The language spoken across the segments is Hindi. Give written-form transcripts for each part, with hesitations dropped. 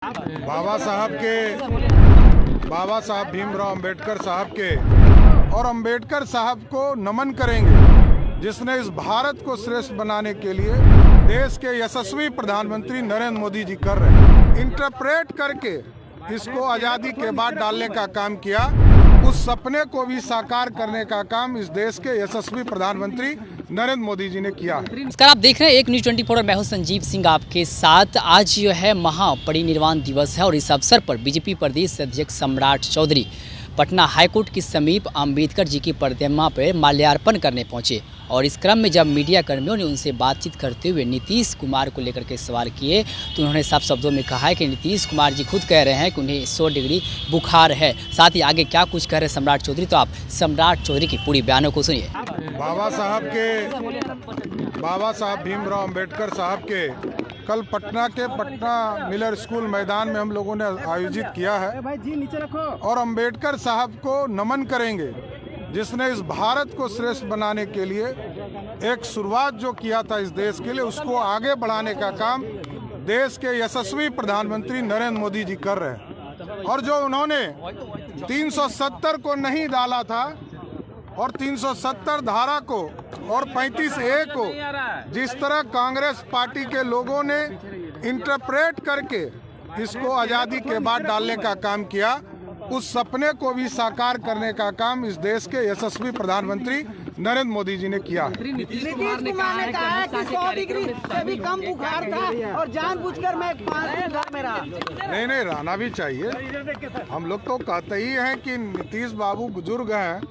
बाबा साहब भीमराव अंबेडकर साहब के और अंबेडकर साहब को नमन करेंगे, जिसने इस भारत को श्रेष्ठ बनाने के लिए देश के यशस्वी प्रधानमंत्री नरेंद्र मोदी जी कर रहे हैं। इंटरप्रेट करके इसको आज़ादी के बाद डालने का काम किया, उस सपने को भी साकार करने का काम इस देश के यशस्वी प्रधानमंत्री नरेंद्र मोदी जी ने किया। नमस्कार, आप देख रहे हैं एक न्यूज़ 24 और मैं हूं संजीव सिंह आपके साथ। आज जो है महापरिनिर्वाण दिवस है और इस अवसर पर बीजेपी प्रदेश अध्यक्ष सम्राट चौधरी पटना हाईकोर्ट के समीप अंबेडकर जी की प्रतिमा पर माल्यार्पण करने पहुंचे और इस क्रम में जब मीडिया कर्मियों ने उनसे बातचीत करते हुए नीतीश कुमार को लेकर के सवाल किए तो उन्होंने साफ शब्दों में कहा है कि नीतीश कुमार जी खुद कह रहे हैं कि उन्हें 100 डिग्री बुखार है। साथ ही आगे क्या कुछ कह रहे हैं सम्राट चौधरी, तो आप सम्राट चौधरी की पूरी बयानों को सुनिए। बाबा साहब भीमराव अंबेडकर साहब के कल पटना मिलर स्कूल मैदान में हम लोगों ने आयोजित किया है और अंबेडकर साहब को नमन करेंगे, जिसने इस भारत को श्रेष्ठ बनाने के लिए एक शुरुआत जो किया था इस देश के लिए, उसको आगे बढ़ाने का काम देश के यशस्वी प्रधानमंत्री नरेंद्र मोदी जी कर रहे हैं। और जो उन्होंने 370 को नहीं डाला था और 370 धारा को और 35A को जिस तरह कांग्रेस पार्टी के लोगों ने इंटरप्रेट करके इसको आज़ादी के बाद डालने का काम किया, उस सपने को भी साकार करने का काम इस देश के यशस्वी प्रधानमंत्री नरेंद्र मोदी जी ने किया। नीतीश कुमार ने कहा है कि 100 डिग्री से भी कम बुखार था और जानबूझकर मैं 5 दिन घर में रहा। नहीं, रहना भी चाहिए। हम लोग तो कहते ही हैं कि नीतीश बाबू बुजुर्ग हैं,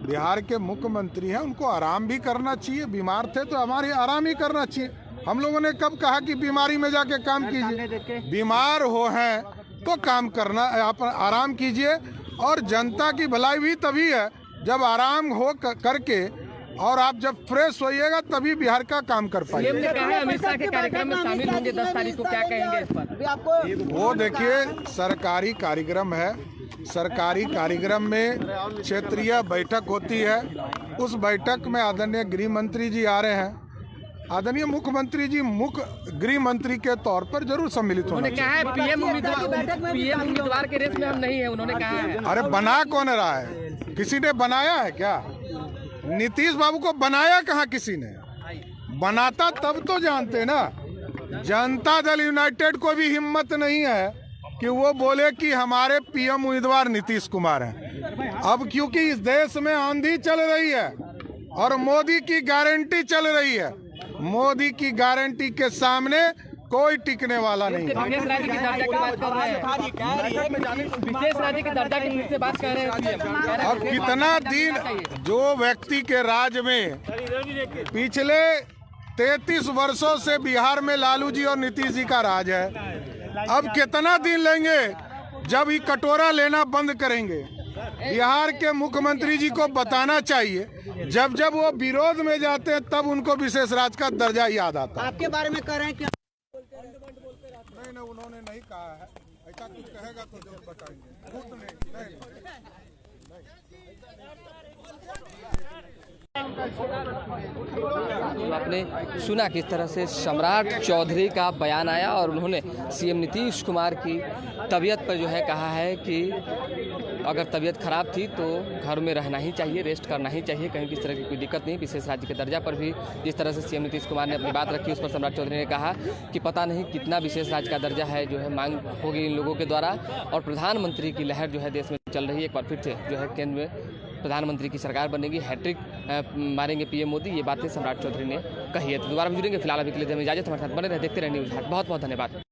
बिहार के मुख्यमंत्री हैं, उनको आराम भी करना चाहिए। बीमार थे तो हमारे आराम ही करना चाहिए। हम लोगों ने कब कहा कि बीमारी में जाके काम कीजिए? बीमार हो हैं तो काम करना, आप आराम कीजिए। और जनता की भलाई भी तभी है जब आराम हो करके और आप जब फ्रेश होइएगा तभी बिहार का काम कर पाइए। अमित शाह के कार्यक्रम में शामिल होंगे 10 तारीख को, क्या कहेंगे इस पर? वो देखिए, सरकारी कार्यक्रम है, सरकारी कार्यक्रम में क्षेत्रीय बैठक होती है। उस बैठक में आदरणीय गृह मंत्री जी आ रहे हैं, आदरणीय मुख्यमंत्री जी मुख्य गृह मंत्री के तौर पर जरूर सम्मिलित होना चाहिए। उन्होंने कहा है पीएम उम्मीदवार के रेस में हम नहीं है, उन्होंने कहा है। अरे बना कौन रहा है? किसी ने बनाया है क्या? नीतीश बाबू को बनाया कहाँ किसी ने? बनाता तब तो जानते ना। जनता दल यूनाइटेड को भी हिम्मत नहीं है कि वो बोले कि हमारे पीएम उम्मीदवार नीतीश कुमार हैं। अब क्योंकि इस देश में आंधी चल रही है और मोदी की गारंटी चल रही है, मोदी की गारंटी के सामने कोई टिकने वाला नहीं। विशेष राज्य की दर्जा की बात कर रहे हैं, विशेष राज्य की दर्जा की फिर से बात कर रहे हैं। अब कितना दिन जो व्यक्ति के राज में पिछले 33 वर्षों से बिहार में लालू जी और नीतीश जी का राज है, अब कितना दिन लेंगे जब ये कटोरा लेना बंद करेंगे? बिहार के मुख्यमंत्री जी को बताना चाहिए, जब जब वो विरोध में जाते हैं तब उनको विशेष राज्य का दर्जा याद आता है। आपके बारे में कह रहे हैं कि नहीं, उन्होंने नहीं कहा है। ऐसा कुछ कहेगा तो जरूर बताएंगे। आपने सुना किस तरह से सम्राट चौधरी का बयान आया और उन्होंने सीएम नीतीश कुमार की तबीयत पर जो है कहा है कि अगर तबीयत खराब थी तो घर में रहना ही चाहिए, रेस्ट करना ही चाहिए, कहीं किस तरह की कोई दिक्कत नहीं। विशेष राज्य के दर्जा पर भी जिस तरह से सीएम नीतीश कुमार ने अपनी बात रखी, उस पर सम्राट चौधरी ने कहा कि पता नहीं कितना विशेष राज्य का दर्जा है जो है मांग होगी इन लोगों के द्वारा और प्रधानमंत्री की लहर जो है देश में चल रही है। एक बार फिर से जो है केंद्र में प्रधानमंत्री की सरकार बनेगी, हैट्रिक मारेंगे पीएम मोदी, ये बातें सम्राट चौधरी ने कही है। तो दोबारा हम जुड़ेंगे, फिलहाल अभी के लिए हमें इजाजत। हमारे साथ बने रहे, देखते रहे न्यूज़ हाट। बहुत बहुत धन्यवाद।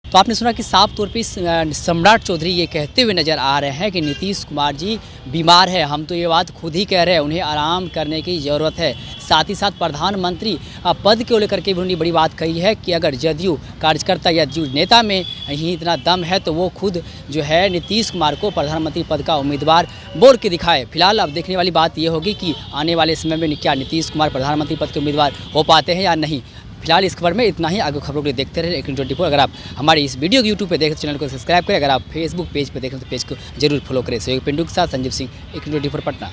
तो आपने सुना कि साफ तौर पे सम्राट चौधरी ये कहते हुए नज़र आ रहे हैं कि नीतीश कुमार जी बीमार है। हम तो ये बात खुद ही कह रहे हैं, उन्हें आराम करने की ज़रूरत है। साथ ही साथ प्रधानमंत्री पद को लेकर के भी उन्होंने बड़ी बात कही है कि अगर जदयू कार्यकर्ता या जदयू नेता में ही इतना दम है तो वो खुद जो है नीतीश कुमार को प्रधानमंत्री पद का उम्मीदवार बोल के दिखाए। फिलहाल अब देखने वाली बात ये होगी कि आने वाले समय में क्या नीतीश कुमार प्रधानमंत्री पद के उम्मीदवार हो पाते हैं या नहीं। फिलहाल इस खबर में इतना ही। आगे खबरों को देखते रहे एक 24। अगर आप हमारी इस वीडियो को यूट्यूब पे देखें तो चैनल को सब्सक्राइब करें। अगर आप फेसबुक पेज पे देखें तो पेज को जरूर फॉलो करें। सहयोग पिंडू के साथ संजीव सिंह, एक 24 पटना।